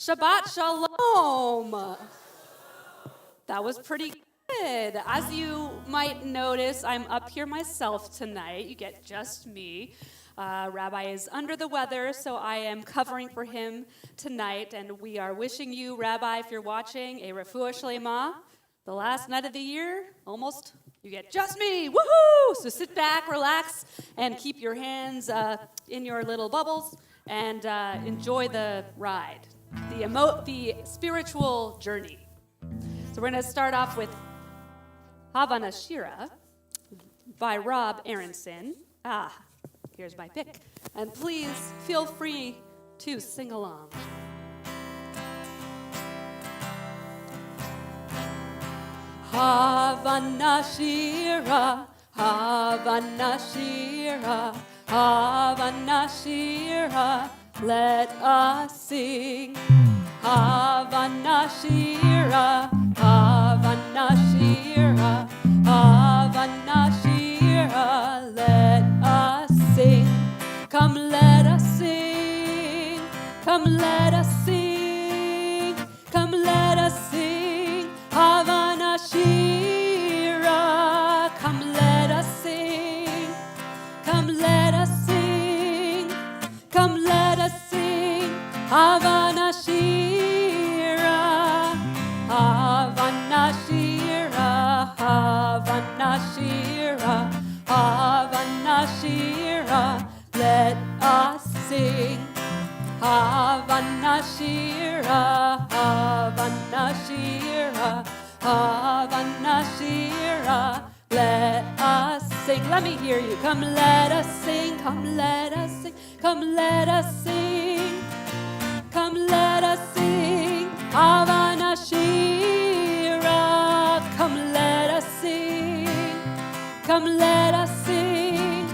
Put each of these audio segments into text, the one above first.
Shabbat Shalom. That was pretty good. As you might notice, I'm up here myself tonight. You get just me. Rabbi is under the weather, so I am covering for him tonight. And we are wishing you, Rabbi, if you're watching, a refuah shlema. The last night of the year, almost, you get just me. Woohoo! So sit back, relax, and keep your hands in your little bubbles and enjoy the ride, the spiritual journey. So we're going to start off with Havana Shira by Rob Aronson. Here's my pick. And please feel free to sing along. Havana Shira, Havana Shira, Havana Shira, let us sing. Havana Shira, Havana Shira, Havana Shira, let us sing. Come let us sing, come let us sing, come let us sing. Havana Shira, come let us sing, come let us sing, come let us sing. Havana Shira, Havana Shira, Havana Shira, Havana Shira, let us sing. Havana Shira, Havana Shira, Havana Shira, let us sing. Let me hear you. Come let us sing, come let us sing, come let us sing, come let us sing. Havana Shira, come let us sing, come let us sing,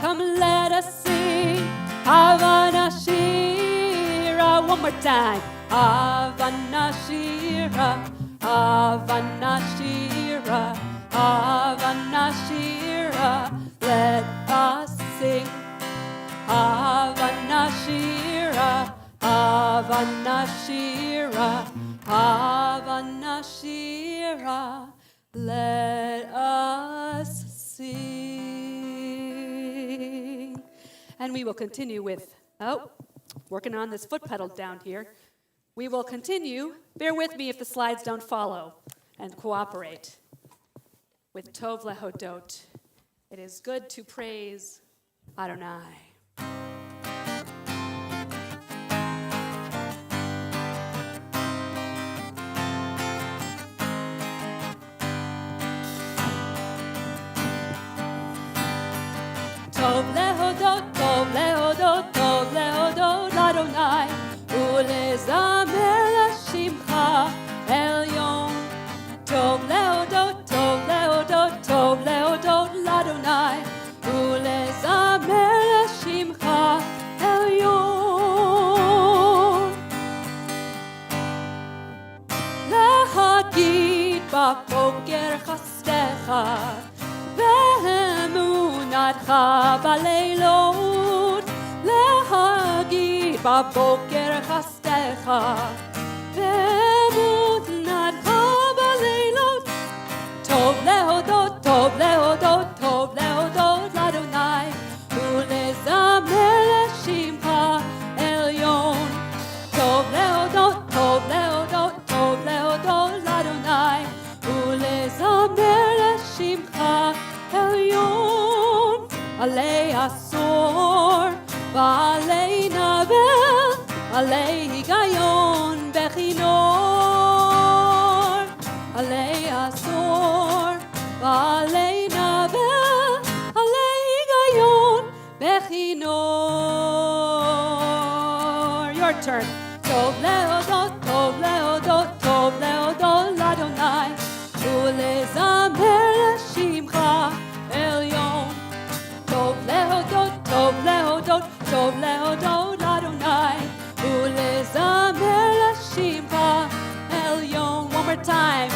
come let us sing. Havana Shira, one more time. Havana Shira, Havana Shira, Havana Shira, let us sing. Havana Shira, Havana Shira, Havana Shira, let us sing. And we will continue with, working on this foot pedal down here. We will continue, bear with me if the slides don't follow, and cooperate with Tov Lehodot. It is good to praise Adonai. Tov lehodot, tov lehodot, tov lehodot Adonai, ulezamer lashimcha elyon. Tov lehodot, tov lehodot, tov lehodot Adonai, ulezamer lashimcha elyon. Lahagid b'boker chastecha, ואמונתך בלילות, להגיד בבוקר חסדך, ואמונתך בלילות. טוב להודות, טוב להודות, טוב להודות לאדוני, ולזמר לשמך עליון. טוב להודות, טוב להודות, טוב להודות לאדוני, ולזמר לשמך עליון. עלי עשור ועלי נבל, עלי היגיון בכינור. עלי עשור ועלי נבל, עלי היגיון בכינור. Your turn. טוב להודות, טוב להודות, טוב להודות לאדוני, ולזמר לשמך עליון. טוב להודות, טוב להודות, טוב להודות לאדוני, ולזמר לשמך עליון. One more time.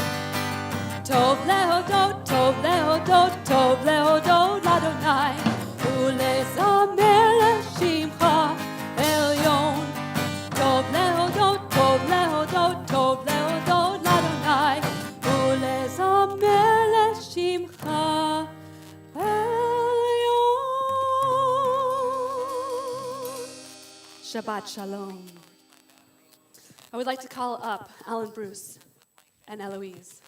טוב להודות, טוב להודות, טוב להודות לאדוני, ולזמר לשמך עליון. טוב להודות, Shabbat Shalom. I would like to call up Alan Bruce and Eloise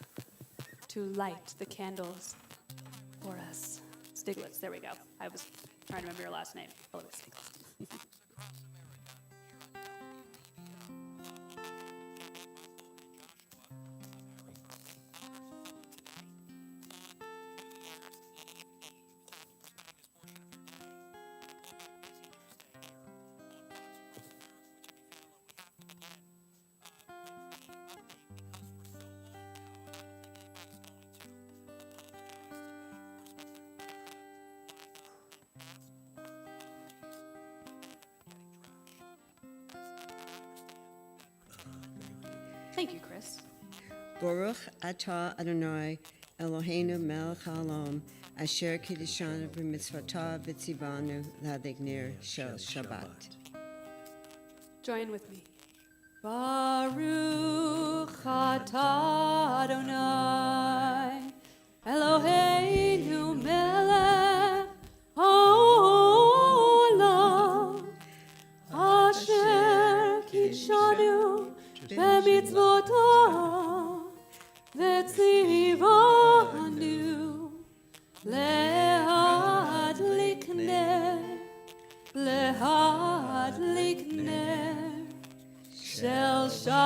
to light the candles for us. Stiglitz, there we go. I was trying to remember your last name. Eloise Stiglitz. Thank you, Chris. Baruch atah Adonai Eloheinu melech haolam asher kiddushanu b'mitzvotav v'tzivanu l'hadegner shel Shabbat. Join with me. Baruch atah Adonai Eloheinu melech haolam asher kiddushanu b'mitzvotav v'tzivanu lehadlik ner shel Shabbat.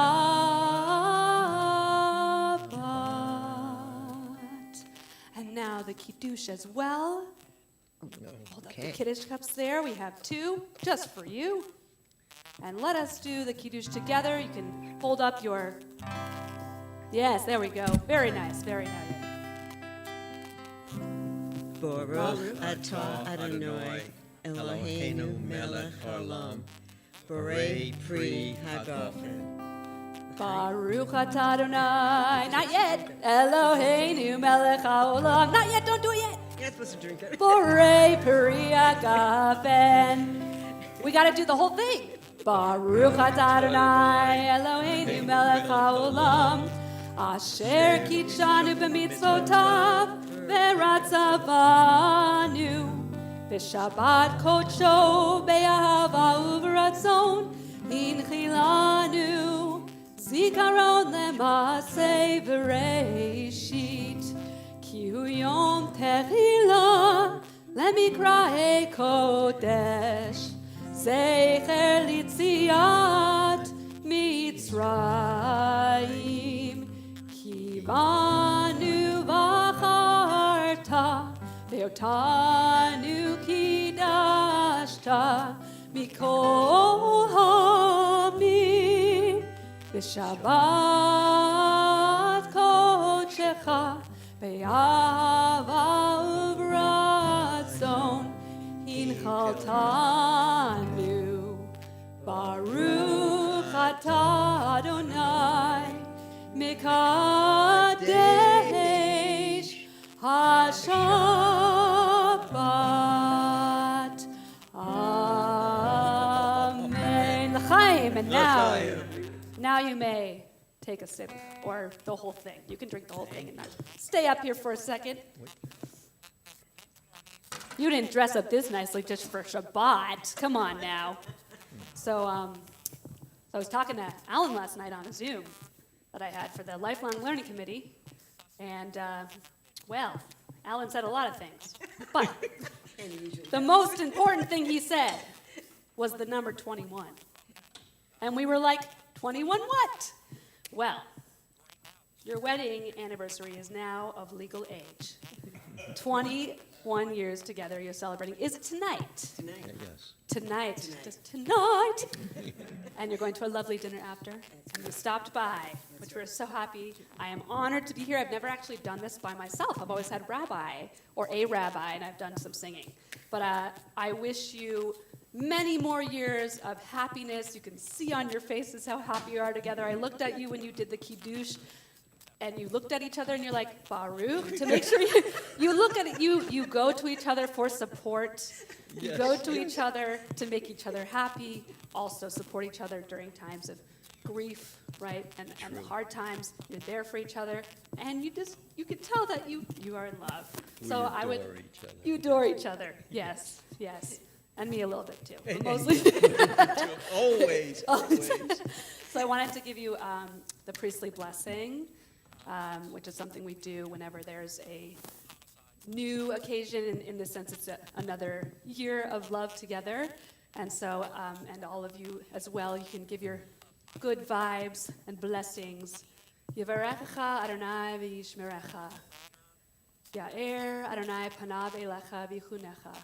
And now the Kiddush as well. Hold up the Kiddush cups there. We have two just for you. And let us do the Kiddush together. You can hold up your... Yes, there we go. Very nice, very nice. Baruch atah Adonai Eloheinu melech haolam borei pri hagafen. Baruch atah Adonai. Not yet. Eloheinu melech haolam. Not yet. Don't do it yet. You're supposed to drink it. Borei pri hagafen. We got to do the whole thing. Baruch atah Adonai Eloheinu melech haolam asher kitshanu b'mitzvotav v'ratzavanu b'shabbat kodsho be'ahava u'v'ratzon hinchilanu zikaron le'masei v'reishit ki hu yom tehila lemikrae kodesh Zecher litziat Mitzrayim Ki banu v'acharta Ve'otanu kidashta Mikol hamim B'shabbat kodshecha Be'ahava u'v'ratzon Hinchaltanu Baruch atah Adonai Mekadesh HaShabbat. Amen. L'chaim. And now you may take a sip or the whole thing. You can drink the whole thing and not stay up here for a second. You didn't dress up this nicely just for Shabbat. Come on now. So I was talking to Alan last night on a Zoom that I had for the Lifelong Learning Committee. And, well, Alan said a lot of things. But the most important thing he said was the number 21. And we were like, 21 what? Well, your wedding anniversary is now of legal age. 21 years together you're celebrating. Is it tonight? Tonight. Yes. Tonight. Just tonight. And you're going to a lovely dinner after. And you stopped by, which we're so happy. I am honored to be here. I've never actually done this by myself. I've always had rabbi or a rabbi, and I've done some singing. But I wish you many more years of happiness. You can see on your faces how happy you are together. I looked at you when you did the Kiddush, and you looked at each other and you're like, Baruch, to make sure you look at it, you go to each other for support. You go to each other to make each other happy, also support each other during times of grief, right? And the hard times, you're there for each other. And you can tell that you are in love. We so adore I would, each other. you adore each other, yes, yes. And me a little bit too, but mostly. Always. So I wanted to give you the priestly blessing, which is something we do whenever there's a new occasion. In the sense, it's another year of love together. And so, and all of you as well, you can give your good vibes and blessings. Yivarechecha Adonai v'yishmerecha. Ya'er Adonai panav elecha v'chunecha.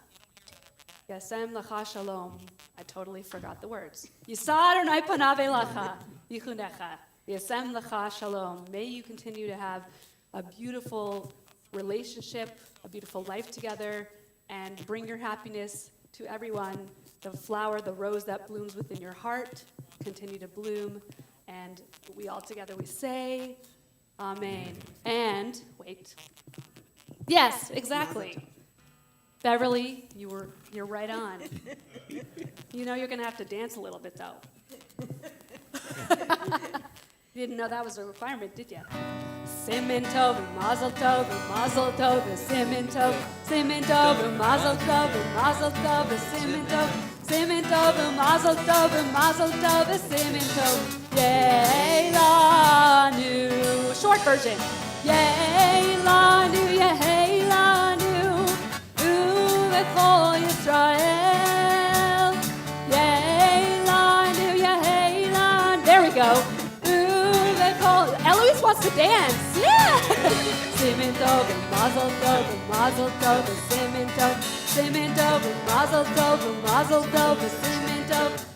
Yasem lecha shalom. I totally forgot the words. Yisa Adonai panav elecha v'chunecha. Yasem lecha shalom. May you continue to have a beautiful relationship, a beautiful life together, and bring your happiness to everyone. The flower, the rose that blooms within your heart, continue to bloom. And we all together, we say, Amen. And, wait. Yes, exactly. Beverly, you're right on. You know you're going to have to dance a little bit, though. You didn't know that was a requirement, did you? Simin tov, mazel tov, mazel tov, simin tov, mazel tov, mazel tov, simin tov, mazel tov, simin tov. Yay lanu. Short version. Yay lanu, uvechol Yisrael. Yay lanu. There we go. Eloise wants to dance. Yeah. Simin tov, mazel tov, mazel tov, simin tov, mazel tov, mazel tov,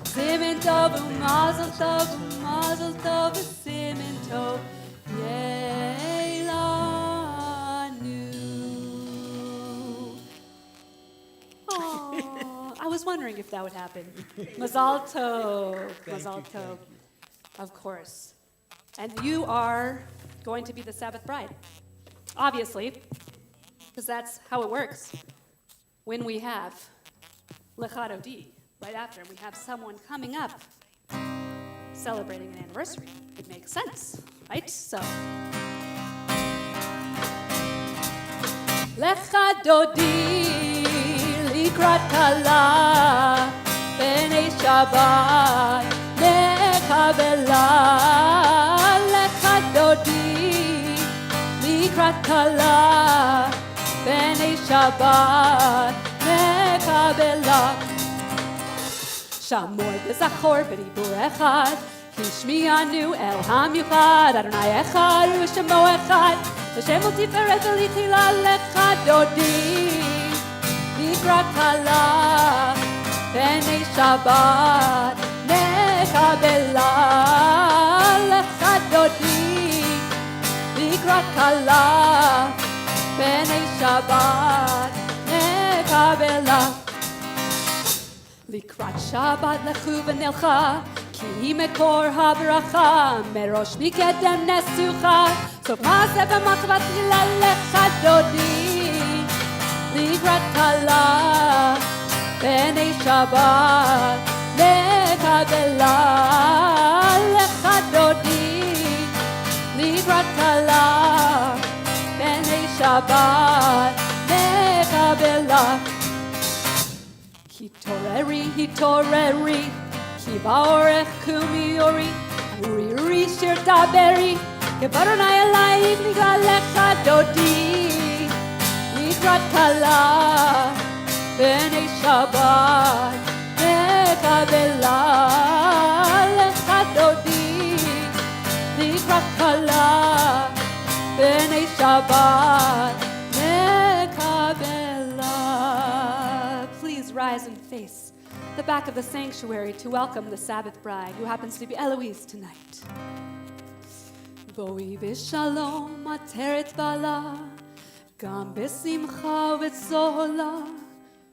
simin tov, mazel tov, simin tov. Yay lanu. Oh, I was wondering if that would happen. Mazal tov, mazal tov. Of course. And you are going to be the Sabbath bride, obviously, because that's how it works. When we have Lecha Dodi right after, and we have someone coming up celebrating an anniversary, it makes sense, right? So, Lecha Dodi likrat kala b'nei Shabbat nekabela. Dodi likrat kala b'nei Shabbat nekabela. Shamor v'zachor b'dibur echad kishmi'anu el hamichad Adonai echad u'shemo echad v'shem u'tiferet v'lichila lecha dodi likrat kala b'nei Shabbat nekabela. Lecha dodi likrat kala b'nei Shabbat nekabela. Likrat Shabbat lechu v'nelcha ki mekor habracha merosh mikedem nesucha sof maaseh v'machvat tchila lecha dodi likrat kala b'nei Shabbat nekabela. Lecha dodi likrat kala b'nei Shabbat nekabela. Hitoreri, ki ba'orech kumiori, uri shir daberi, kebaronai alayim nigla lecha dodi, likrat kala b'nei Shabbat nekabela. Lecha dodi likrat kala b'nei Shabbat nekabela. Please rise and face the back of the sanctuary to welcome the Sabbath bride, who happens to be Eloise tonight. Boi v'shalom ateret bala, gam b'simcha v'tzola,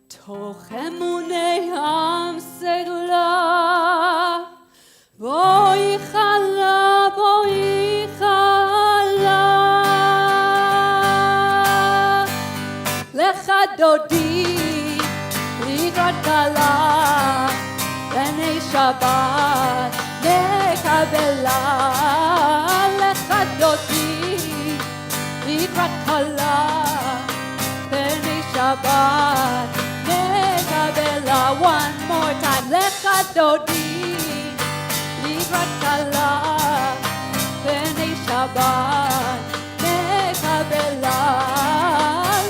toch emunei am segula. Boi chala, boi chala, lecha dodi likrat kala b'nei Shabbat nekabela. Lecha dodi likrat kala b'nei Shabbat nekabela. dodi, likrat kala, b'nei Shabbat, nekabela.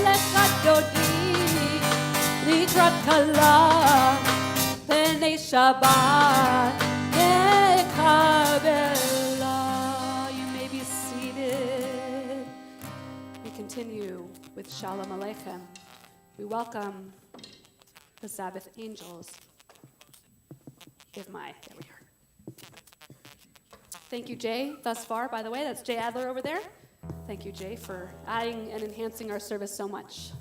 Likrat dodi, likrat kala, b'nei Shabbat, nekabela. You may be seated. We continue with Shalom Aleichem. We welcome the Sabbath angels. There we are. Thank you, Jay, thus far, by the way. That's Jay Adler over there. Thank you, Jay, for adding and enhancing our service so much.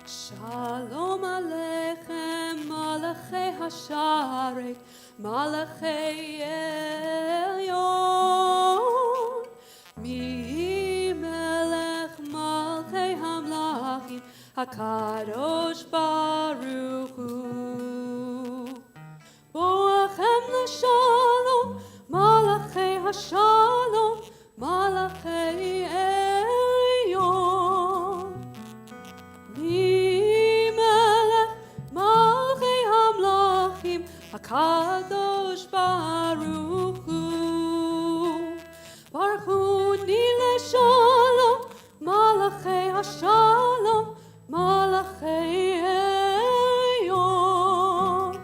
Shalom Aleichem, Malachei Hasharet, Malachei Elyon, Mi Melech Malchei Hamlachim, HaKadosh Baruch Hu. Boachem l'shalom, Malachei Hashalom, Malachei Elyon, Mi Melech Malchei Hamlachim, HaKadosh Baruch Hu. Baruch Hu ni l'shalom, Malachei Hashalom, Malachei Elyon,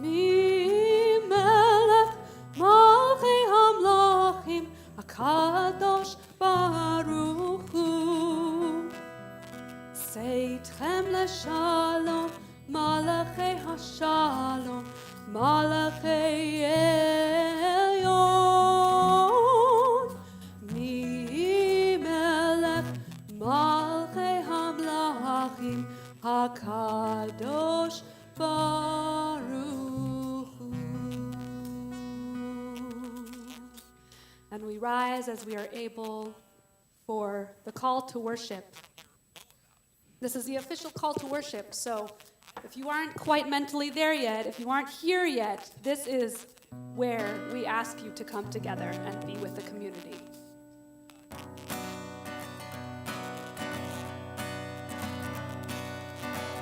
Mi Melech Malchei Hamlachim, HaKadosh Baruch Hu. Seitchem l'shalom, Malachei Hashalom, Malachei Elyon, Mi Melech Malchei Hamlachim, HaKadosh Baruch Hu. And we rise as we are able for the call to worship. This is the official call to worship, so if you aren't quite mentally there yet, if you aren't here yet, this is where we ask you to come together and be with the community.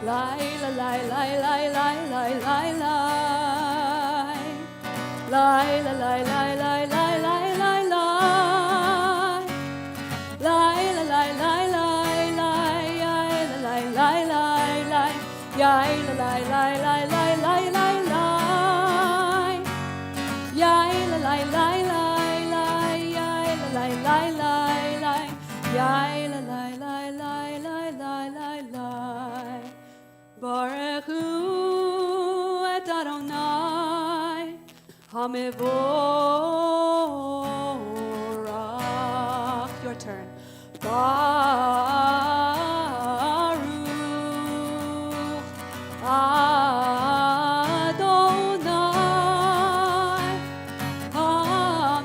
Lai la lai lai lai lai lai lai lai. Lai la lai lai lai lai lai lai lai. Lai la lai lai lai lai lai lai lai lai. Yai la lai lai lai lai lai lai lai. Yai la lai lai lai lai yai la lai lai lai lai. Yai la lai lai lai lai lai lai lai. Baruch Hu et Adonai Hamevorach. Your turn. Baruch Adonai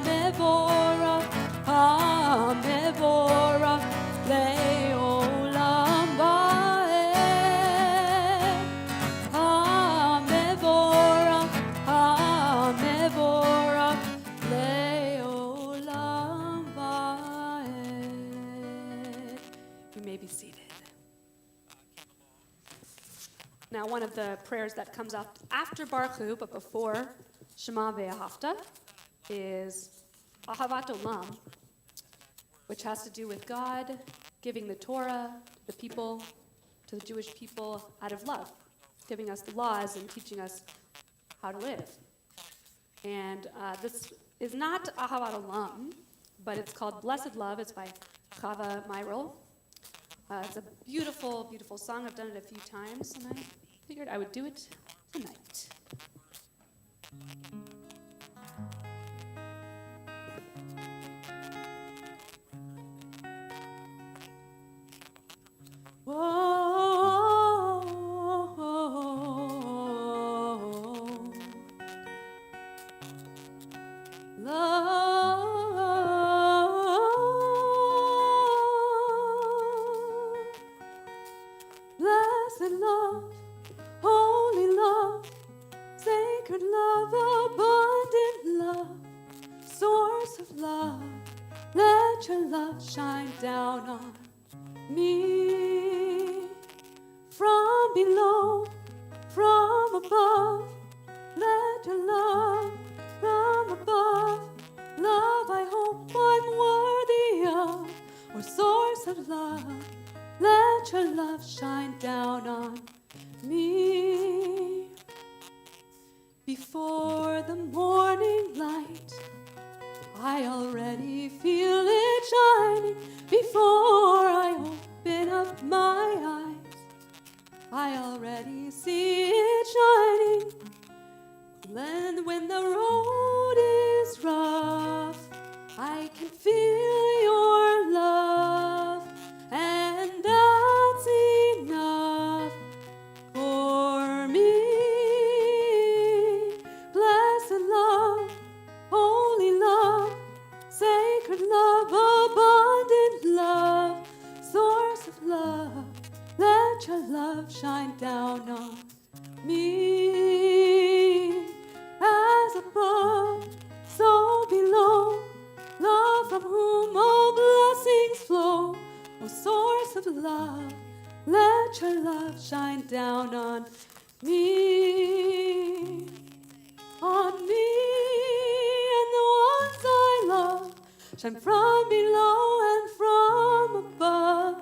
Hamevorach, Hamevorach le'olam va'ed. Hamevorach, Hamevorach le'olam va'ed. You may be seated. Now, one of the prayers that comes up after Baruch Hu, but before Shema Ve'ahavta, is Ahavat Olam, which has to do with God giving the Torah to the people, to the Jewish people, out of love, giving us the laws and teaching us how to live. And this is not Ahavat Olam, but it's called Blessed Love. It's by Chava Myril. It's a beautiful, beautiful song. I've done it a few times, and I figured I would do it tonight. Blessed love, holy love, sacred love, abundant love, source of love, let your love shine down on me from below. love shine down on me. Before the morning light, I already feel it shining. Before I open up my eyes, I already see it shining. Then when the road is rough, I can feel your love, and that's enough for me. Blessed love, holy love, sacred love, abundant love, source of love, let your love shine down on me. As above, so below, love from whom all blessings flow. O source of love, let your love shine down on me. On me and the ones I love, shine from below and from above.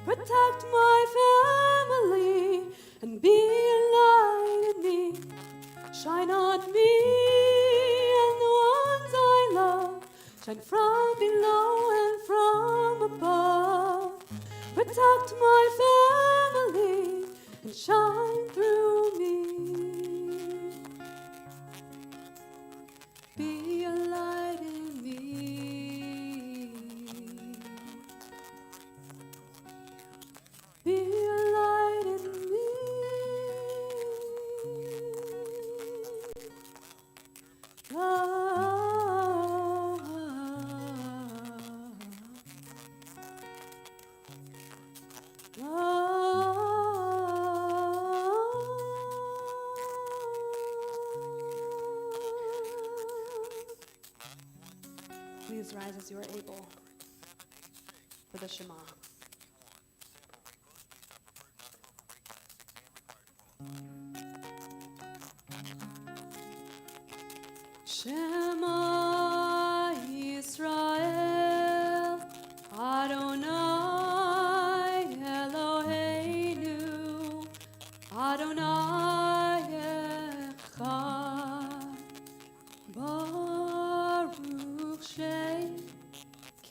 Protect my family and be a light in me. Shine on me and the ones I love, shine from below and from above. Protect my family and shine through me. Be a light in me. Be a light in me. Please rise as you are able for the Shema. Shema Yisrael, Adonai Eloheinu, Adonai Echad, Baruch Shem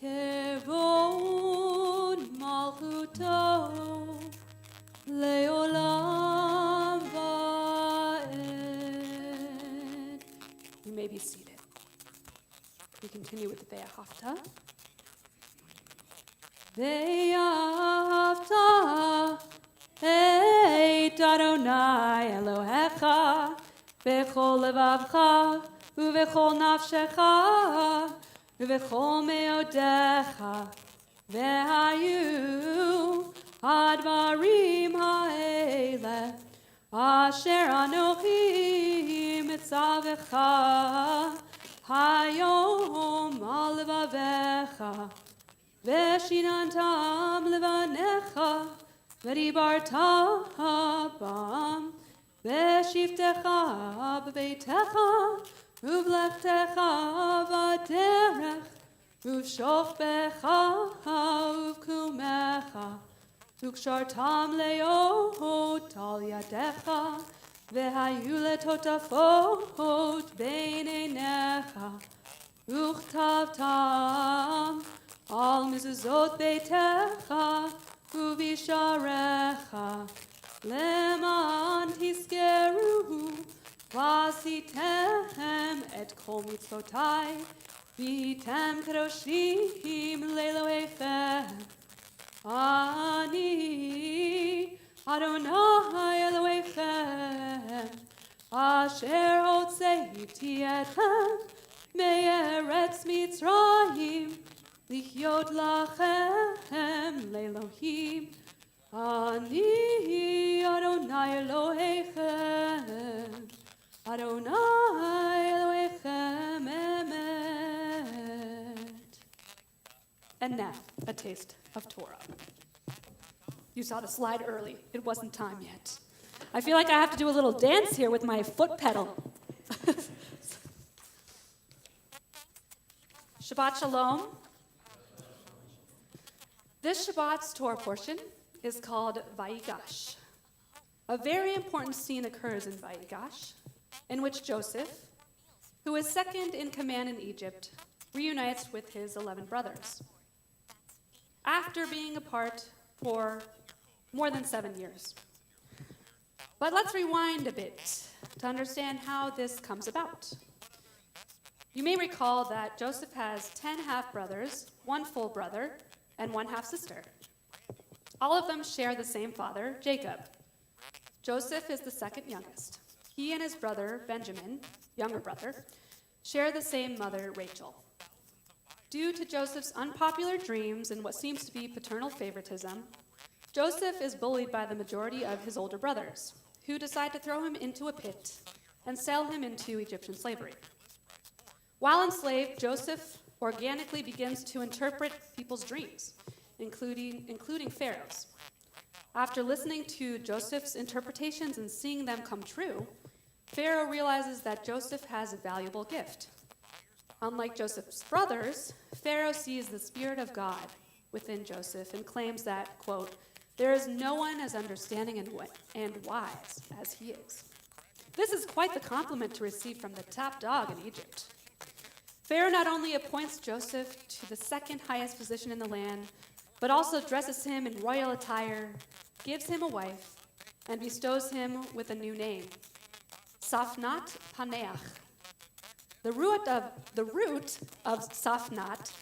Kevod Malchuto, Leolam Va'ed. You may be seated. We continue with the Ve'ahavta. Ve'ahavta et Adonai Elohecha bechol levavcha uvechol nafshecha uvechol meodecha ve'hayu advarim ha'ele asher anochi mitzavecha hayom al levavecha ve'shinantam levanecha ve'dibarta bam ve'shiftecha b'beitecha uvlechtecha v'derech uvshofbecha uvkumecha ukshartam leot al yadecha ve'hayu letotafot bein einecha uchtavtam al mezuzot beitecha ubisharecha leman tiskeru vasitem et kol mitzvotai vitem kadoshim leloechem ani Adonai Elohechem asher hotzeiti etchem me'eretz Mitzrayim Lichyot lachem le'Elohim ani Adonai Elohechem Adonai Elohechem emet. And now, a taste of Torah. You saw the slide early. It wasn't time yet. I feel like I have to do a little dance here with my foot pedal. Shabbat Shalom. This Shabbat's Torah portion is called Vayigash. A very important scene occurs in Vayigash, in which Joseph, who is second in command in Egypt, reunites with his 11 brothers, after being apart for more than 7 years. But let's rewind a bit to understand how this comes about. You may recall that Joseph has 10 half-brothers, 1 full brother, and 1 half-sister. All of them share the same father, Jacob. Joseph is the second youngest. He and his brother, Benjamin, younger brother, share the same mother, Rachel. Due to Joseph's unpopular dreams and what seems to be paternal favoritism, Joseph is bullied by the majority of his older brothers, who decide to throw him into a pit and sell him into Egyptian slavery. While enslaved, Joseph organically begins to interpret people's dreams, including Pharaoh's. After listening to Joseph's interpretations and seeing them come true, Pharaoh realizes that Joseph has a valuable gift. Unlike Joseph's brothers, Pharaoh sees the Spirit of God within Joseph and claims that, quote, there is no one as understanding and wise as he is. This is quite the compliment to receive from the top dog in Egypt. Pharaoh not only appoints Joseph to the second highest position in the land, but also dresses him in royal attire, gives him a wife, and bestows him with a new name, Safnat Paneach. The root of Safnat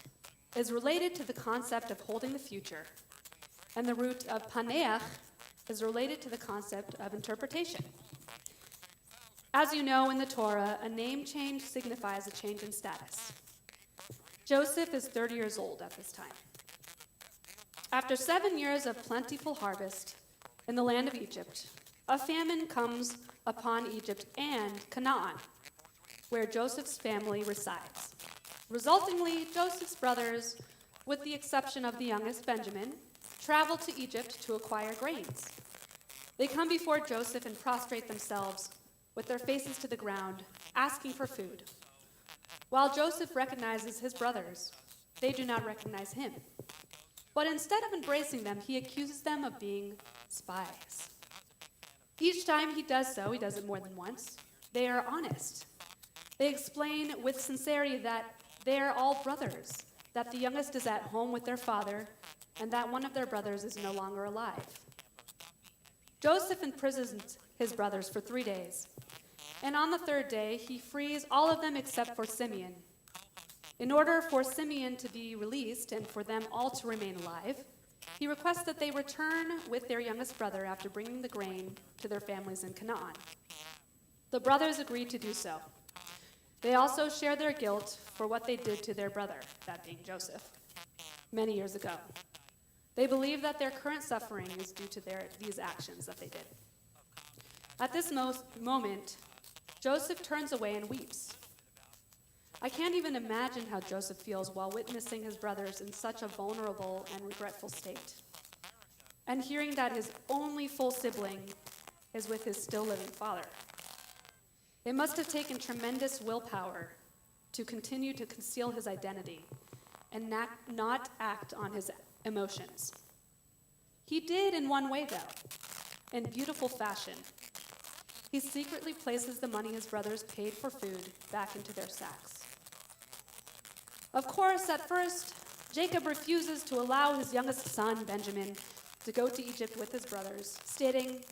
is related to the concept of holding the future, and the root of Paneach is related to the concept of interpretation. As you know, in the Torah, a name change signifies a change in status. Joseph is 30 years old at this time. After 7 years of plentiful harvest in the land of Egypt, a famine comes upon Egypt and Canaan, where Joseph's family resides. Resultingly, Joseph's brothers, with the exception of the youngest Benjamin, travel to Egypt to acquire grains. They come before Joseph and prostrate themselves with their faces to the ground, asking for food. While Joseph recognizes his brothers, they do not recognize him. But instead of embracing them, he accuses them of being spies. Each time he does so, he does it more than once, they are honest. They explain with sincerity that they are all brothers, that the youngest is at home with their father, and that one of their brothers is no longer alive. Joseph imprisons his brothers for 3 days, and on the 3rd day, he frees all of them except for Simeon. In order for Simeon to be released and for them all to remain alive, he requests that they return with their youngest brother after bringing the grain to their families in Canaan. The brothers agree to do so. They also share their guilt for what they did to their brother, that being Joseph, many years ago. They believe that their current suffering is due to these actions that they did. At this moment, Joseph turns away and weeps. I can't even imagine how Joseph feels while witnessing his brothers in such a vulnerable and regretful state, and hearing that his only full sibling is with his still living father. It must have taken tremendous willpower to continue to conceal his identity and not act on his emotions. He did in one way, though, in beautiful fashion. He secretly places the money his brothers paid for food back into their sacks. Of course, at first, Jacob refuses to allow his youngest son, Benjamin, to go to Egypt with his brothers, stating,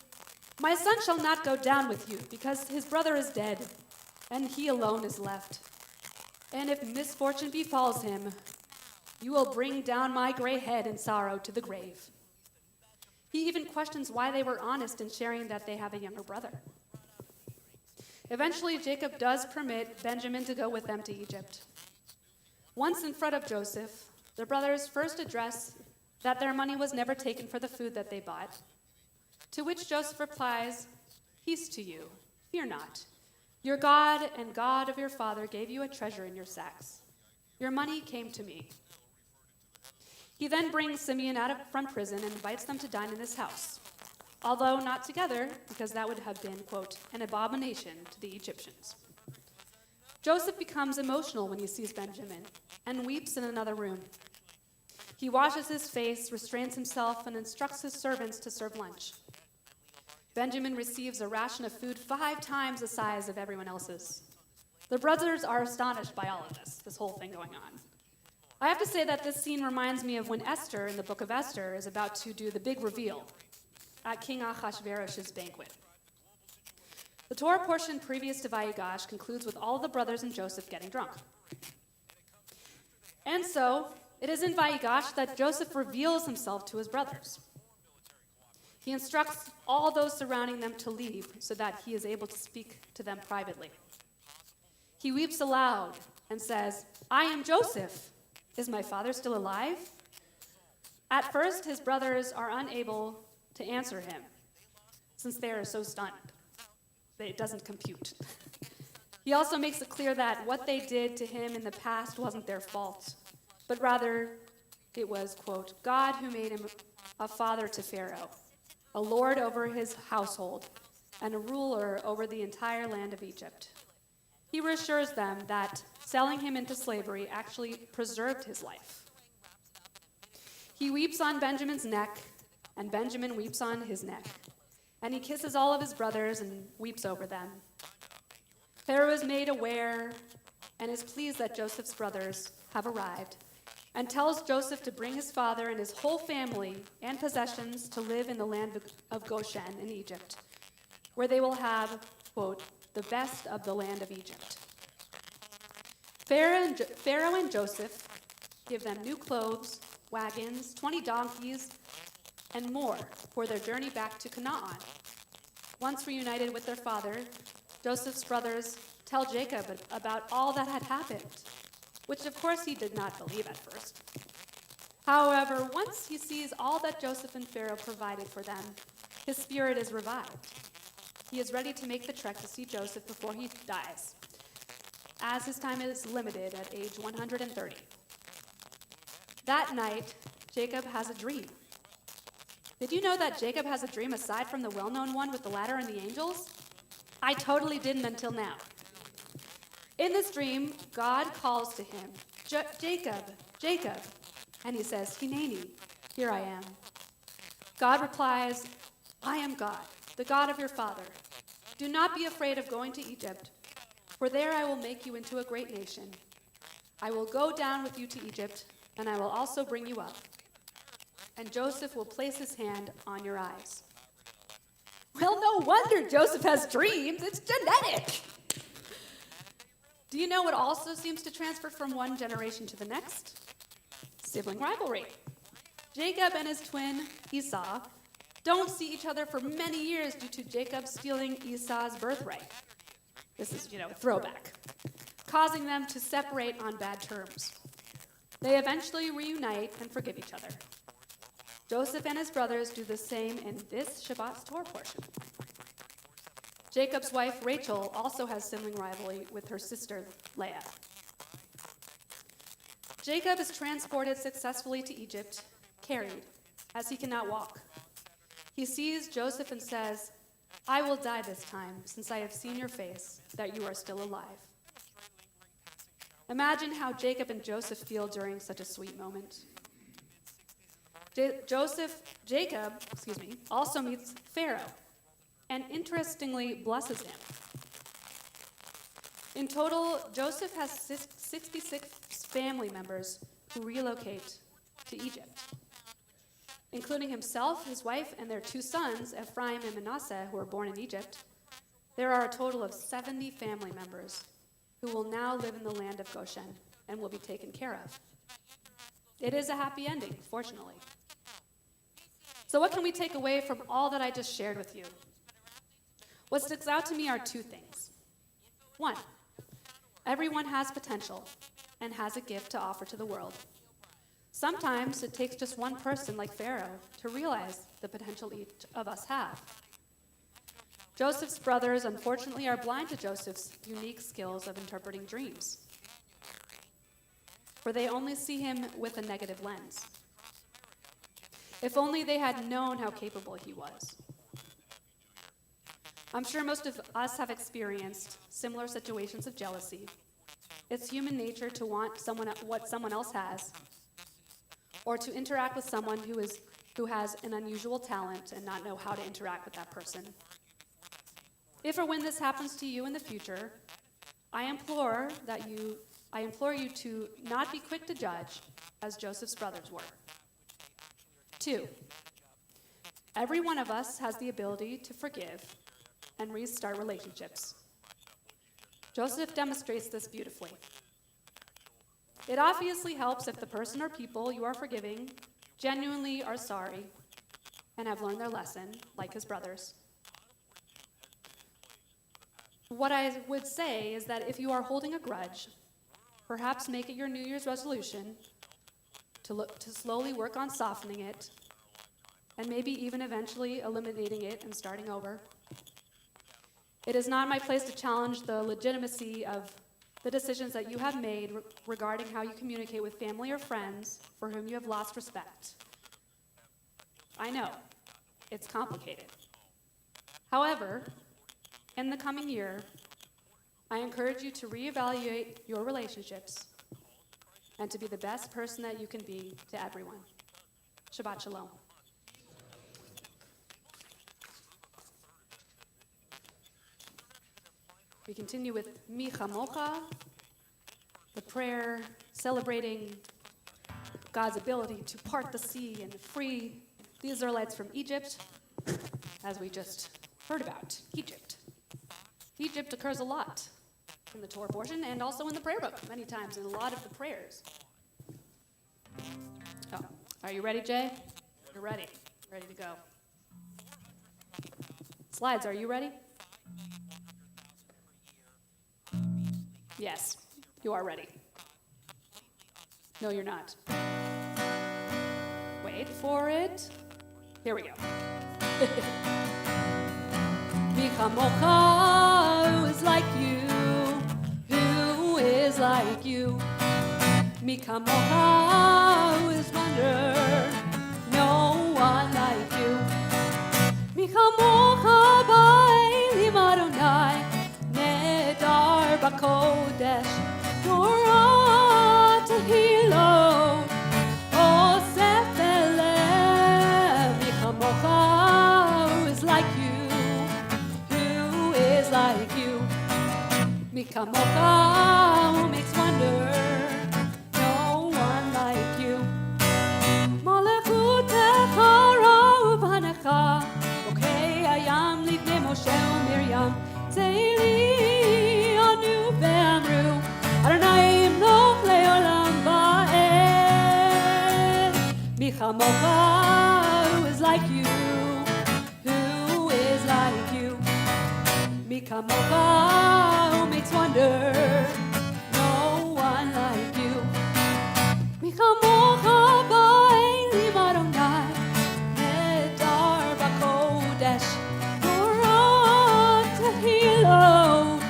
"My son shall not go down with you, because his brother is dead, and he alone is left. And if misfortune befalls him, you will bring down my gray head in sorrow to the grave." He even questions why they were honest in sharing that they have a younger brother. Eventually, Jacob does permit Benjamin to go with them to Egypt. Once in front of Joseph, the brothers first address that their money was never taken for the food that they bought, to which Joseph replies, "Peace to you, fear not. Your God and God of your father gave you a treasure in your sacks. Your money came to me." He then brings Simeon out from prison and invites them to dine in his house, although not together, because that would have been, quote, an abomination to the Egyptians. Joseph becomes emotional when he sees Benjamin and weeps in another room. He washes his face, restrains himself, and instructs his servants to serve lunch. Benjamin receives a ration of food 5 times the size of everyone else's. The brothers are astonished by all of this whole thing going on. I have to say that this scene reminds me of when Esther, in the book of Esther, is about to do the big reveal at King Ahasuerus' banquet. The Torah portion previous to Vayigash concludes with all the brothers and Joseph getting drunk. And so, it is in Vayigash that Joseph reveals himself to his brothers. He instructs all those surrounding them to leave so that he is able to speak to them privately. He weeps aloud and says, "I am Joseph. Is my father still alive?" At first, his brothers are unable to answer him, since they are so stunned that it doesn't compute. He also makes it clear that what they did to him in the past wasn't their fault, but rather it was, quote, God who made him a father to Pharaoh, a lord over his household, and a ruler over the entire land of Egypt. He reassures them that selling him into slavery actually preserved his life. He weeps on Benjamin's neck, and Benjamin weeps on his neck. And he kisses all of his brothers and weeps over them. Pharaoh is made aware and is pleased that Joseph's brothers have arrived, and tells Joseph to bring his father and his whole family and possessions to live in the land of Goshen in Egypt, where they will have, quote, the best of the land of Egypt. Pharaoh and Joseph give them new clothes, wagons, 20 donkeys, and more for their journey back to Canaan. Once reunited with their father, Joseph's brothers tell Jacob about all that had happened, which of course he did not believe at first. However, once he sees all that Joseph and Pharaoh provided for them, his spirit is revived. He is ready to make the trek to see Joseph before he dies, as his time is limited at age 130. That night, Jacob has a dream. Did you know that Jacob has a dream aside from the well-known one with the ladder and the angels? I totally didn't until now. In this dream, God calls to him, Jacob, Jacob, and he says, Hineni, here I am. God replies, I am God, the God of your father. Do not be afraid of going to Egypt, for there I will make you into a great nation. I will go down with you to Egypt, and I will also bring you up. And Joseph will place his hand on your eyes. Well, no wonder Joseph has dreams. It's genetic. Do you know what also seems to transfer from one generation to the next? Sibling rivalry. Jacob and his twin, Esau, don't see each other for many years due to Jacob stealing Esau's birthright. This is, a throwback, causing them to separate on bad terms. They eventually reunite and forgive each other. Joseph and his brothers do the same in this Shabbat's Torah portion. Jacob's wife, Rachel, also has sibling rivalry with her sister, Leah. Jacob is transported successfully to Egypt, carried, as he cannot walk. He sees Joseph and says, I will die this time, since I have seen your face, that you are still alive. Imagine how Jacob and Joseph feel during such a sweet moment. Jacob also meets Pharaoh, and interestingly blesses him. In total, Joseph has 66 family members who relocate to Egypt, including himself, his wife, and their 2 sons, Ephraim and Manasseh, who were born in Egypt. There are a total of 70 family members who will now live in the land of Goshen and will be taken care of. It is a happy ending, fortunately. So what can we take away from all that I just shared with you? What sticks out to me are 2 things. 1, everyone has potential and has a gift to offer to the world. Sometimes it takes just one person like Pharaoh to realize the potential each of us have. Joseph's brothers, unfortunately, are blind to Joseph's unique skills of interpreting dreams, for they only see him with a negative lens. If only they had known how capable he was. I'm sure most of us have experienced similar situations of jealousy. It's human nature to want what someone else has, or to interact with someone who has an unusual talent and not know how to interact with that person. If or when this happens to you in the future, I implore you to not be quick to judge, as Joseph's brothers were. 2, every one of us has the ability to forgive and restart relationships. Joseph demonstrates this beautifully. It obviously helps if the person or people you are forgiving genuinely are sorry and have learned their lesson, like his brothers. What I would say is that if you are holding a grudge, perhaps make it your New Year's resolution to slowly work on softening it, and maybe even eventually eliminating it and starting over. It is not my place to challenge the legitimacy of the decisions that you have made regarding how you communicate with family or friends for whom you have lost respect. I know, it's complicated. However, in the coming year, I encourage you to reevaluate your relationships and to be the best person that you can be to everyone. Shabbat Shalom. We continue with Mi Chamocha, the prayer celebrating God's ability to part the sea and free the Israelites from Egypt, as we just heard about, Egypt. Egypt occurs a lot in the Torah portion and also in the prayer book, many times in a lot of the prayers. Oh, are you ready, Jay? You're ready. Ready to go. Slides, are you ready? Yes, you are ready. No, you're not. Wait for it. Here we go. Mi chamocha, who is like you? Who is like you? Mi chamocha, who is wonder? No one like you. Mi chamocha, ba'elim Adonai, nedar b'kodesh, Torah tehilot, osef eleh. Mi chamocha, who is like you? Who is like you? Mi chamocha, who makes wonder? No one like you. Malachutecha ra'u b'necha, okei hayam livnei Moshe u'Miriam, zeili anu ve'amru, Adonai imloch le'olam va'ed. Mi chamocha, who is like you? Who is like you? Mi chamocha, who makes wonder? No one like you. Mi chamocha, ba'elim Adonai, nedar b'kodesh, Torah tehilot,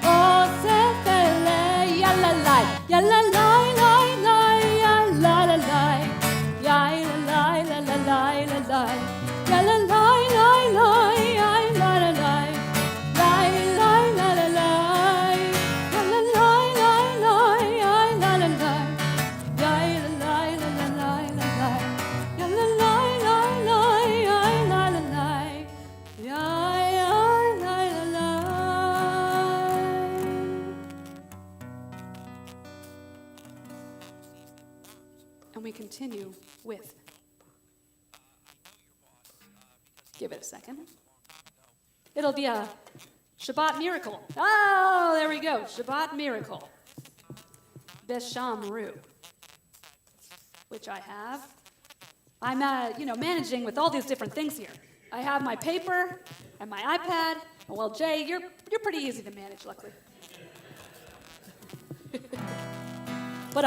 osef eleh. Yalalai, yalalai, lai, lai, yalalai, yalalai, lalalai, lalai, yalalai, lai, lai, yalalai, lai, lai, lalalai, yalalai, lai, lai, yalalai, yalalai, lalalai, lalai, yalalai, lai, lai, yalalai, yalalai, lalai. And we continue with, give it a second. It'll be a Shabbat miracle. Oh, there we go. Shabbat miracle. Beshamru, which I have. I'm managing with all these different things here. I have my paper and my iPad. Well, Jay, you're pretty easy to manage, luckily. But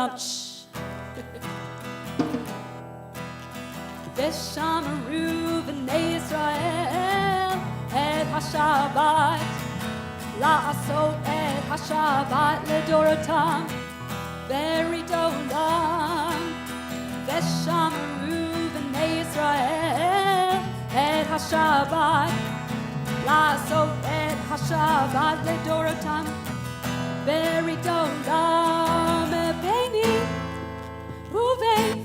Beshamru b'nei Yisrael et haShabbat, la'asot et haShabbat ledorotam, beridolam. Beshamru b'nei Yisrael et haShabbat, la'asot et haShabbat ledorotam, beridolam. Beini uvein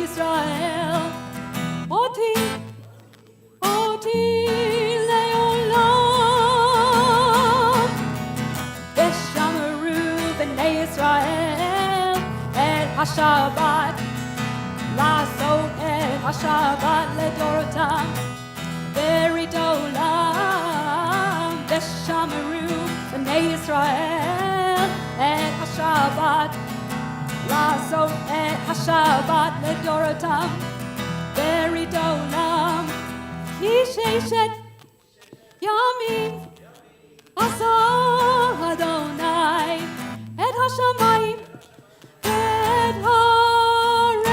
ישראל, אותי לעולם. ושמרו בני ישראל את השבת, לעשות את השבת לדורותם, ברית עולם. ושמרו בני ישראל את השבת, לעשות את השבת לדורותם, ברית עולם. כי ששת ימים עשה אדוני את השמיים ואת הארץ.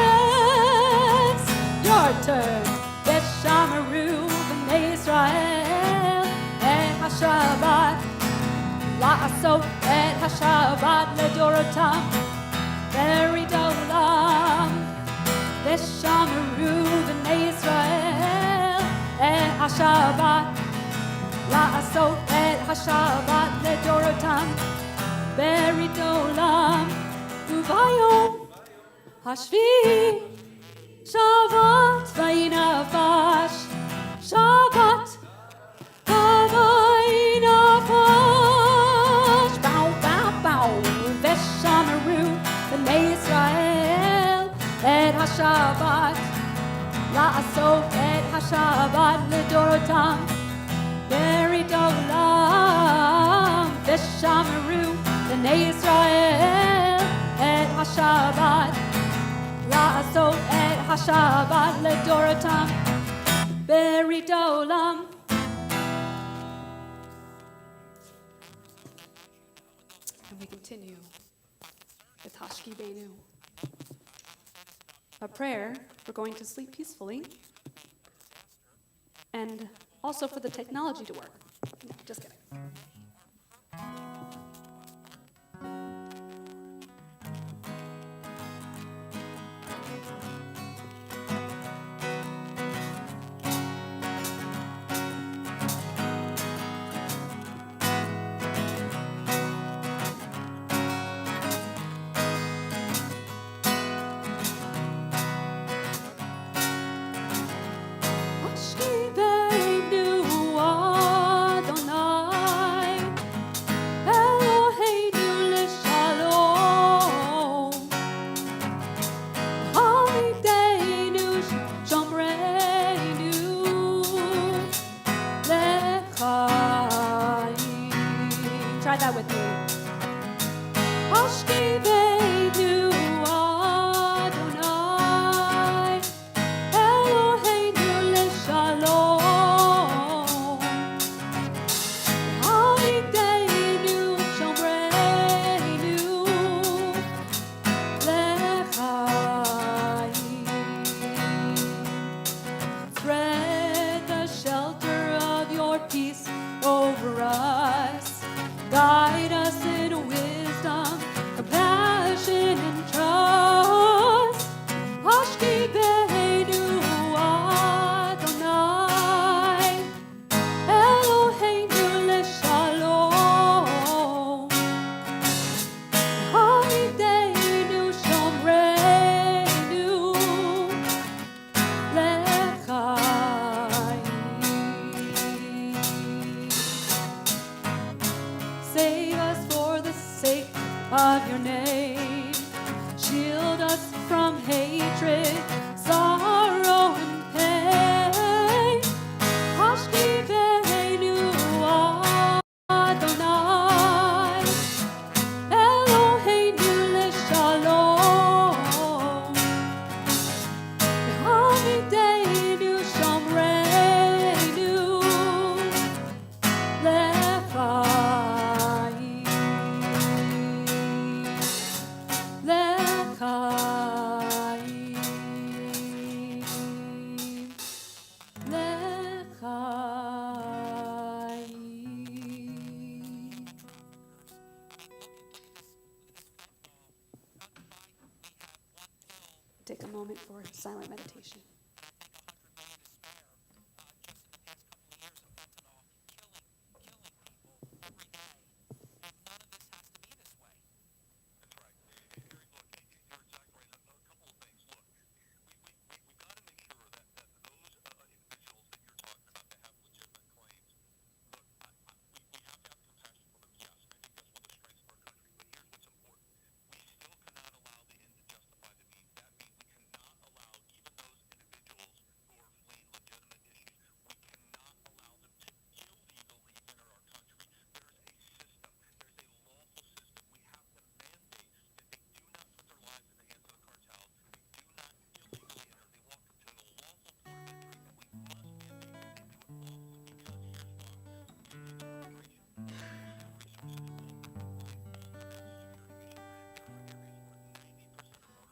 Your turn. ושמרו בני ישראל את השבת, לעשות את השבת לדורותם, ברית עולם. ושמרו בני ישראל את השבת, לעשות את השבת לדורותם, ברית עולם. וביום השביעי שבת וינפש, שבת וינפש. באו באו באו. ושמרו בני ישראל את השבת, לעשות את השבת לדורותם, ברית עולם. ושמרו בני ישראל את השבת, לעשות את השבת לדורותם, ברית עולם. And we continue with Hashkibenu, a prayer for going to sleep peacefully, and also for the technology to work. No, just kidding. Try that with me. Hashkibenu Adonai, Eloheinu leshalom, Halideinu shomreinu lechaim. Spread the shelter of your peace over us. Guide us in wisdom, compassion, and trust. Hashkibenu Adonai, Eloheinu leshalom, Halideinu shomreinu lechaim. Save us for the sake of your name. Shield us from hatred, sorrow, and pain. Hashkibenu Adonai, Eloheinu leshalom, Halideinu shomreinu lechaim. Take a moment for silent meditation.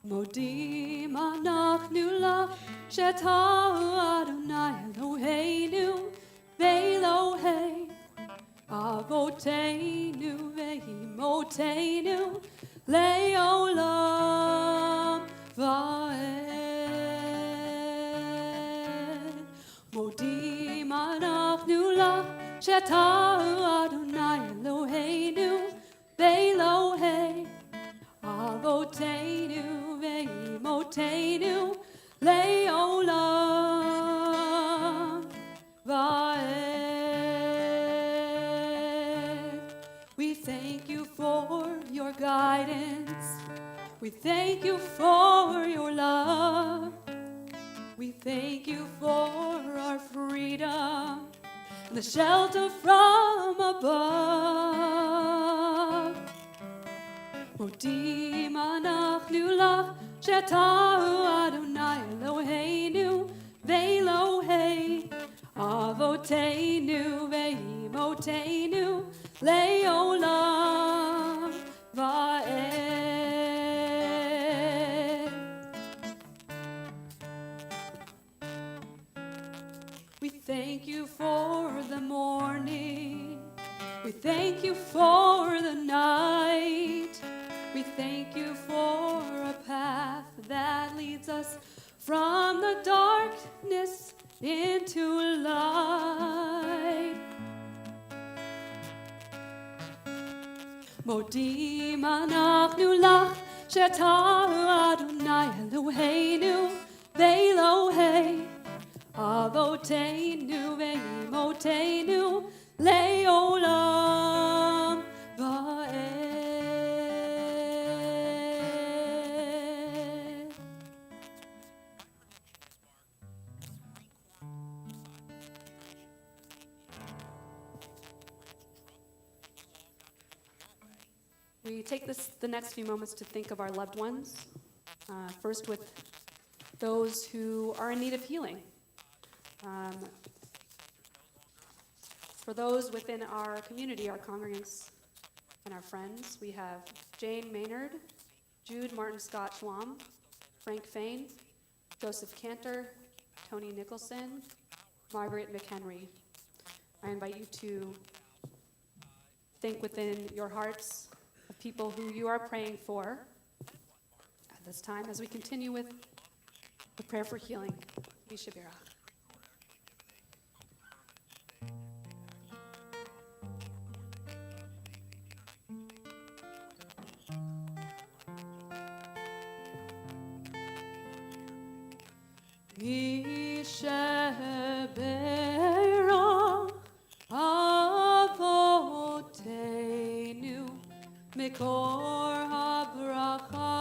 מודים אנחנו לך שאתה אדוני אלוהינו ואלוהי אבותינו ואימותינו לעולם ועד. מודים אנחנו לך שאתה אדוני אלוהינו ואלוהי אבותינו ואימותינו לעולם ועד. We thank you for your guidance. We thank you for your love. We thank you for our freedom and the shelter from above. מודים אנחנו לך שאתה אדוני אלוהינו ואלוהי אבותינו ואימותינו לעולם ועד. We thank you for the morning. We thank you for the night. We thank you for a path that leads us from the darkness into light. מודים אנחנו לך שאתה אדוני אלוהינו ואלוהי אבותינו ואימותינו לעולם ועד. We take the next few moments to think of our loved ones, first with those who are in need of healing. For those within our community, our congregants and our friends, we have Jane Maynard, Jude Martin Scott Schwam, Frank Fain, Joseph Cantor, Tony Nicholson, Margaret McHenry. I invite you to think within your hearts of people who you are praying for at this time as we continue with the prayer for healing. Yishabirach. Yishabirach Avotenu Mikor habracha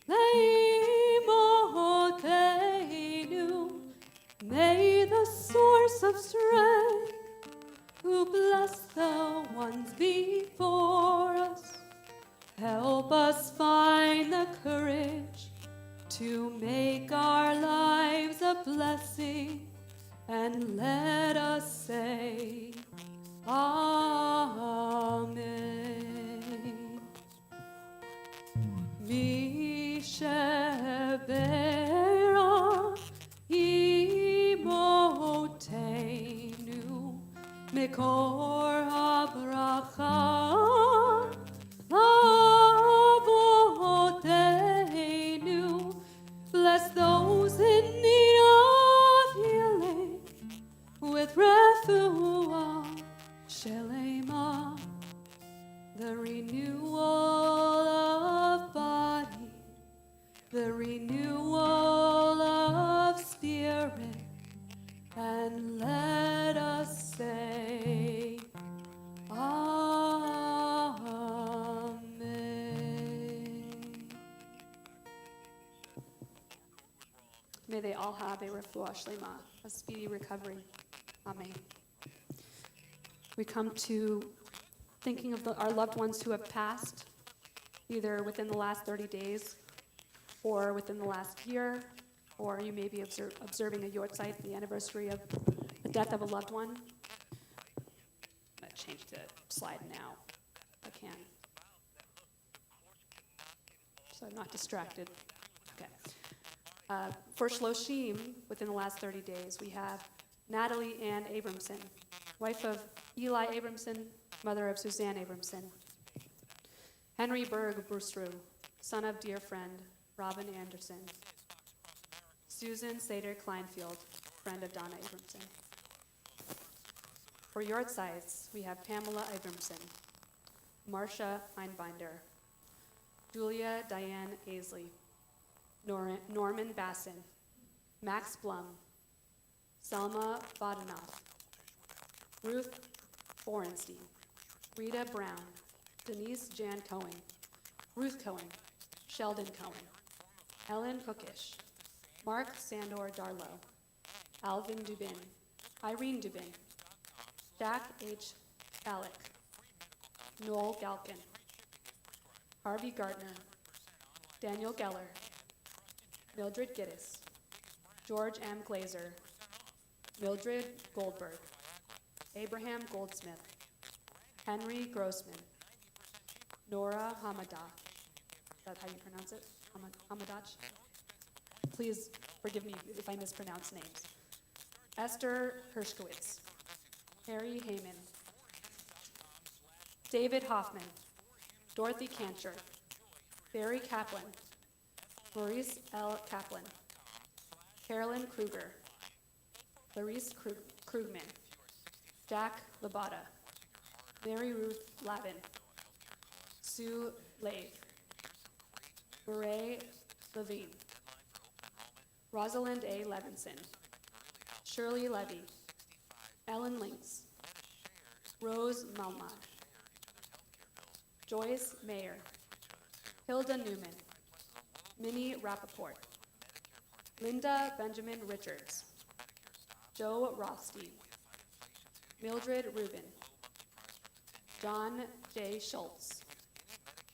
leimotenu. May the source of strength, who bless the ones before us, help us find the courage to make our lives a blessing, and let us say Amen. Misheberach imotenu mikor habracha avotenu. Bless those in need of healing with refuah shelema, the renewal of body, the renewal of spirit, and let us say Amen. May they all have a refuah shlema, a speedy recovery. Amen. We come to thinking of our loved ones who have passed, either within the last 30 days or within the last year, or you may be observing a yortzeit, the anniversary of the death of a loved one. I'm going to change the slide now, if I can. so I'm not distracted. Okay. For Shloshim, within the last 30 days, we have Natalie Ann Abramson, wife of Eli Abramson, mother of Suzanne Abramson. Henry Berg Brusru, son of dear friend Robin Anderson. Susan Sader Kleinfield, friend of Donna Abramson. For Yortsites, we have Pamela Abramson, Marcia Einbinder, Julia Diane Aisley, Norman Bassin, Max Blum, Selma Badenoff, Ruth Borenstein, Rita Brown, Denise Jan Cohen, Ruth Cohen, Sheldon Cohen, Ellen Cookish, Mark Sandor Darlow, Alvin Dubin, Irene Dubin, Jack H. Alec, Noel Galkin, Harvey Gardner, Daniel Geller, Mildred Giddis, George M. Glazer, Mildred Goldberg, Abraham Goldsmith, Henry Grossman, Nora Hamadah. Is that how you pronounce it? Hamadach? Please forgive me if I mispronounce names. Esther Hershkowitz, Harry Heyman, David Hoffman, Dorothy Kancher, Barry Kaplan, Maurice L. Kaplan, Carolyn Kruger, Clarice Krugman, Jack Labata, Mary Ruth Lavin, Sue Lave, Murray Levine, Rosalind A. Levinson, Shirley Levy, Ellen Links, Rose Malmach, Joyce Mayer, Hilda Newman, Minnie Rappaport, Linda Benjamin Richards, Joe Rothstein, Mildred Rubin, John J. Schultz,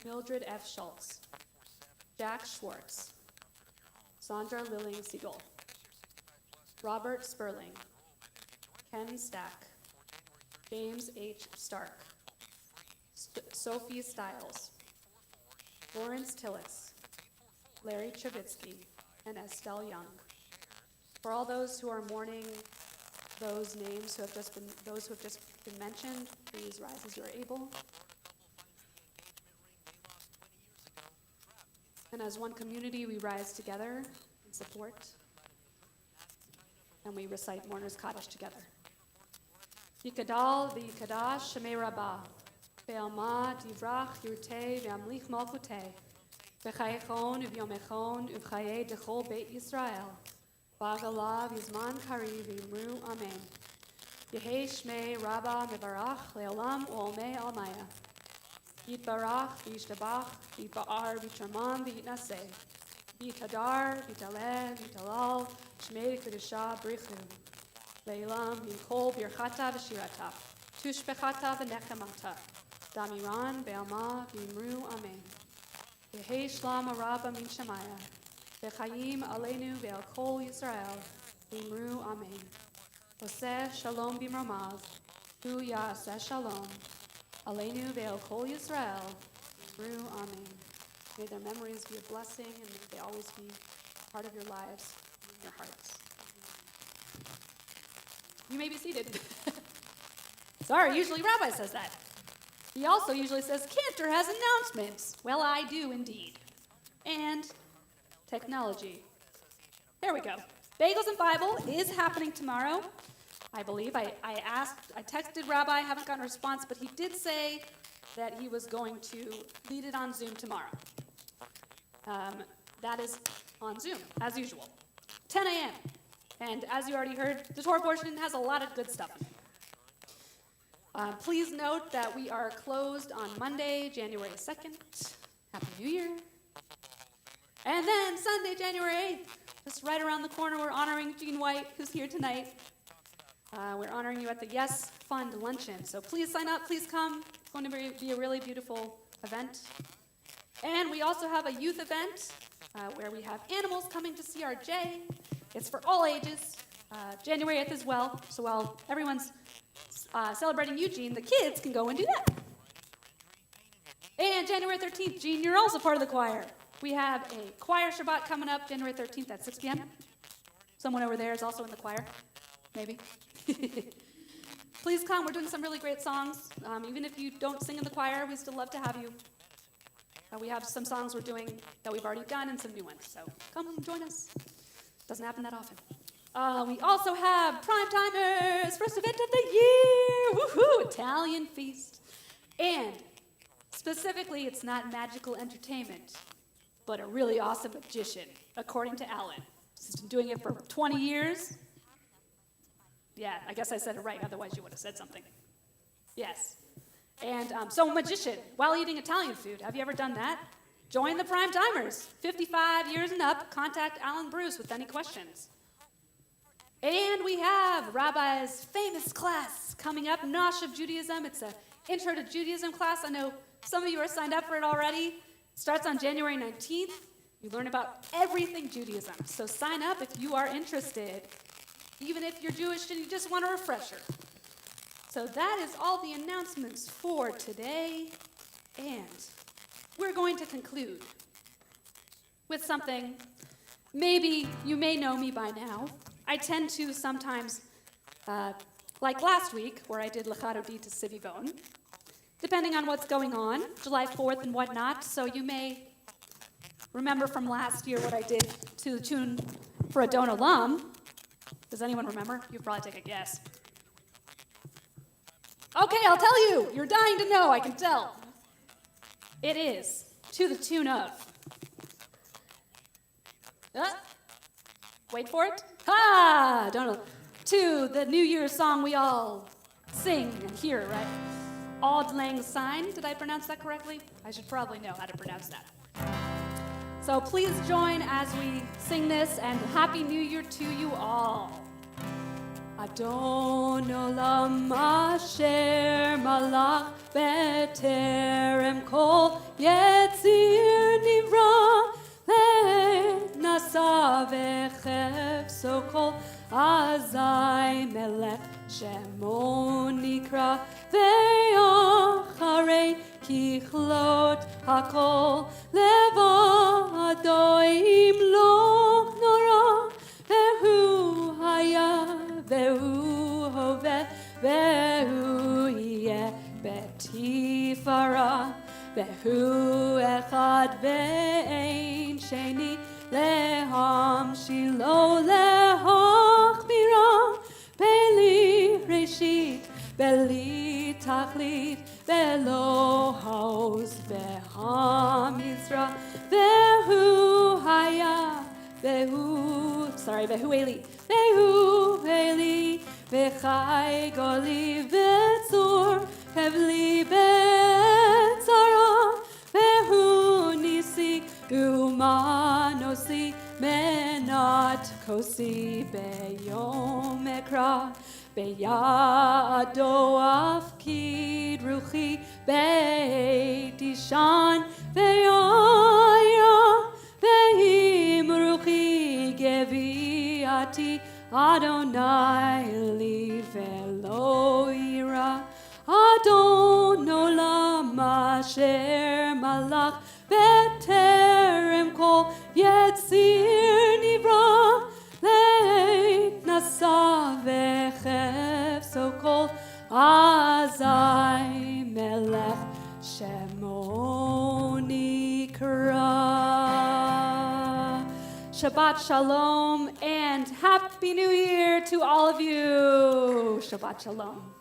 Mildred F. Schultz, Jack Schwartz, Sandra Lilling Siegel, Robert Sperling, Ken Stack, James H. Stark, Sophie Stiles, Lawrence Tillis, Larry Trubitsky, and Estelle Young. For all those who are mourning those names who have just been mentioned, please rise as you are able. And as one community, we rise together in support, and we recite Mourner's Kaddish together. Yikadal v'yikadash shemei rabbah, ve'alma divrach yurtei ve'amlich malchutei, v'chayechon u'vyomechon u'chayei dechol beit Yisrael, v'agalav yizman kari v'imru amen. Yehei shmei rabbah mevarach le'olam u'olmei almaya. Yitbarach v'yishtabach v'yitba'ar v'yitramam v'yitnaseh. V'yitadar v'yitaleh v'yitalal shmei kedusha brichu. Le'ilam v'yichol birchata v'shirata. Tushbechata v'nechemata. Damiran be'alma v'yimru amen. Yehei shlam araba min shemaya. V'chayim aleinu ve'al kol Yisrael. V'yimru amen. Oseh shalom b'mromav. Hu ya'aseh shalom. Aleinu ve'al kol Yisrael. V'yimru amen. May their memories be a blessing, and may they always be part of your lives and in your hearts. You may be seated. Sorry, usually Rabbi says that. He also usually says, Cantor has announcements. Well, I do indeed. And technology. There we go. Bagels and Bible is happening tomorrow. I believe. I texted Rabbi, I haven't gotten a response, but he did say that he was going to lead it on Zoom tomorrow. That is on Zoom, as usual. 10 a.m. And as you already heard, the Torah portion has a lot of good stuff in it. Please note that we are closed on Monday, January 2nd. Happy New Year. And then Sunday, January 8th, just right around the corner, we're honoring Jean White, who's here tonight. We're honoring you at the Yes Fund Luncheon. So please sign up, please come. It's going to be a really beautiful event. And we also have a youth event where we have animals coming to see our Jay. It's for all ages, January 8th as well. So while everyone's celebrating Eugene, the kids can go and do that. And January 13th, Gene, you're also part of the choir. We have a choir Shabbat coming up January 13th at 6 p.m. Someone over there is also in the choir, maybe. Please come. We're doing some really great songs. Even if you don't sing in the choir, we still love to have you. We have some songs we're doing that we've already done and some new ones. So come join us. Doesn't happen that often. We also have Prime Timers, first event of the year. Woohoo! Italian feast. And specifically, it's not magical entertainment, but a really awesome magician, according to Alan. He's been doing it for 20 years. Yeah, I guess I said it right, otherwise you would have said something. Yes. And so magician, while eating Italian food, have you ever done that? Join the Prime Timers, 55 years and up. Contact Alan Bruce with any questions. And we have Rabbi's famous class coming up, Nosh of Judaism. It's an Intro to Judaism class. I know some of you are signed up for it already. Starts on January 19th. You learn about everything Judaism. So sign up if you are interested, even if you're Jewish and you just want a refresher. So that is all the announcements for today. And we're going to conclude with something. Maybe you may know me by now. I tend to sometimes, like last week, where I did Lachadodi to Sivivon, depending on what's going on, July 4th and whatnot. So you may remember from last year what I did to the tune for Adon Olam. Does anyone remember? You'll probably take a guess. Okay, I'll tell you. You're dying to know, I can tell. It is to the tune of... wait for it. Ha! Don't know. To the New Year's song we all sing and hear, right? Auld Lang Syne. Did I pronounce that correctly? I should probably know how to pronounce that. So please join as we sing this, and Happy New Year to you all. Adon Olam Asher Malach B'terem Kol Yetzir Nivra Nasa V'chefso Kol Azai Melech Shemo Nikra Ve'acharei Kichlot Hakol Levado Imloch Nora Ve'hu Haya Ve'hu Hoveh Ve'hu Yeh Betifara Ve'hu Echad Ve'ein Sheni Leham Shilo Lehachmira Beli Reshit Beli Tachlit Belo Haos Beham Yisra Vehu Haya Vehu Eli Vechai Goli Vetzor Kevli Betzara Vehu Nisi Umanosi Menat Kosi Beyom Ekra Beyado Afkid Ruchi Beit Ishan Ve'aya Ve'im Ruchi Geviati Adonai Li Ve'lo Ira Adon Olam Asher Malach B'terem Kol Yetzir Nivra Leit Nasa V'chefso Kol Azai Melech Shemo Nikra. Shabbat Shalom and Happy New Year to all of you. Shabbat Shalom.